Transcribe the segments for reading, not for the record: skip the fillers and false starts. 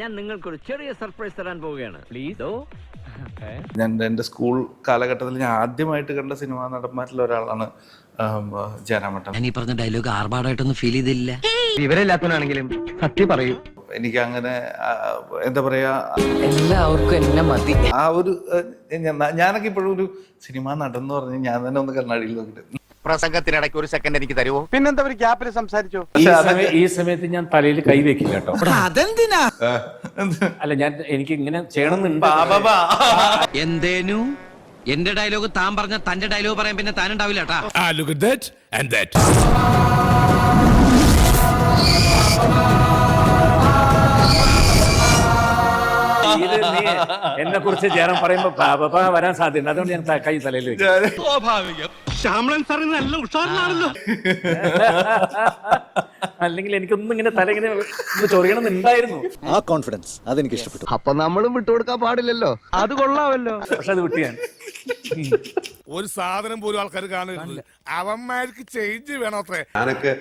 ഞാൻ നിങ്ങൾക്കൊരു ചെറിയ സർപ്രൈസ് തരാൻ പോവുകയാണ്. പ്ലീസ്. ഞാൻ എൻ്റെ സ്കൂൾ കാലഘട്ടത്തിൽ ഞാൻ ആദ്യമായിട്ട് കണ്ട സിനിമാ നടന്മാരിൽ ഒരാളാണ് ജയറാമേട്ടൻ. ഞാൻ ഈ പറഞ്ഞ ഡയലോഗ് ആർഭാടായിട്ടൊന്നും ഫീൽ ചെയ്തില്ല. വിവരമില്ലാത്തവനാണെങ്കിലും സത്യം പറയൂ. എനിക്ക് അങ്ങനെ എന്താ പറയാ, എല്ലാവർക്കും എന്നെ മതി. ആ ഒരു ഞാനൊക്കെ ഇപ്പോഴും ഒരു സിനിമാ നടൻ എന്ന് പറഞ്ഞ് ഞാൻ തന്നെ ഒന്ന് കണ്ണാടിയിൽ നോക്കിട്ട് പ്രസംഗത്തിനിടയ്ക്ക് ഒരു സെക്കൻഡ് എനിക്ക് തരുമോ? പിന്നെന്താ ഒരു ഗ്യാപ്പിൽ സംസാരിച്ചോ? ഈ സമയത്ത് ഞാൻ തലയിൽ കൈ വെക്കില്ല കേട്ടോ. അതെന്തിനാ? അല്ല, ഞാൻ എനിക്ക് ഇങ്ങനെ ചെയ്യണമെന്നുണ്ട്. എന്തേനു എന്റെ ഡയലോഗ് താൻ പറഞ്ഞ തന്റെ ഡയലോഗ് പറയാൻ പിന്നെ താനുണ്ടാവില്ല കേട്ടാ. എന്നെ കുറിച്ച് ജയറാം പറയുമ്പോ വരാൻ സാധ്യത, അതുകൊണ്ട് ഞാൻ കൈ തലയിൽ വെക്കും. അല്ലെങ്കിൽ എനിക്കൊന്നും ഇങ്ങനെ തല ഇങ്ങനെ ചൊറിയണമെന്നുണ്ടായിരുന്നു. ആ കോൺഫിഡൻസ് അതെനിക്ക് ഇഷ്ടപ്പെട്ടു. അപ്പൊ നമ്മളും വിട്ടുകൊടുക്കാൻ പാടില്ലല്ലോ. അത് കൊള്ളാമല്ലോ. പക്ഷെ അത് വിട്ടു ഞാൻ. ഒരു സാധനം പോലും ആൾക്കാർ കാണരുത്. അവന്മാർക്ക് ചേഞ്ച് വേണോത്രേ. ഞാനൊക്കെ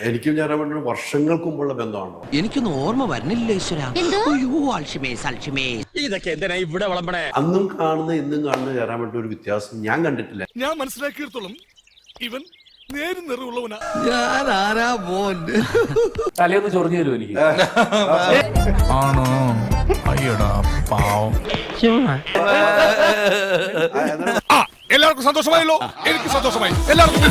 എനിക്കും ജയറാമേട്ടനും വർഷങ്ങൾക്ക് മുമ്പുള്ള ബന്ധമാണോ? എനിക്കൊന്നും ഓർമ്മ വരുന്നില്ല ഈശ്വര. അയ്യോ, അൽഷിമേസ്. ഇതൊക്കെ എന്തിനാ ഇവിടെ വിളമ്പണേ? അന്നും കാണുന്ന ഇന്നും കാണുന്ന ജയറാമേട്ടൻ ഒരു വ്യത്യാസം ഞാൻ കണ്ടിട്ടില്ല. ഞാൻ മനസ്സിലാക്കിയെടുത്തോളം ഇവൻ നേരും നിറവുള്ളവനാ. ഞാൻ ആരാ മോൻ? തലയൊന്ന് ചൊറിഞ്ഞു തരുമോ എനിക്ക്? ആണോ? അയ്യടാ പാവം. എല്ലാവർക്കും സന്തോഷമായല്ലോ. എനിക്ക് സന്തോഷമായി. എല്ലാവർക്കും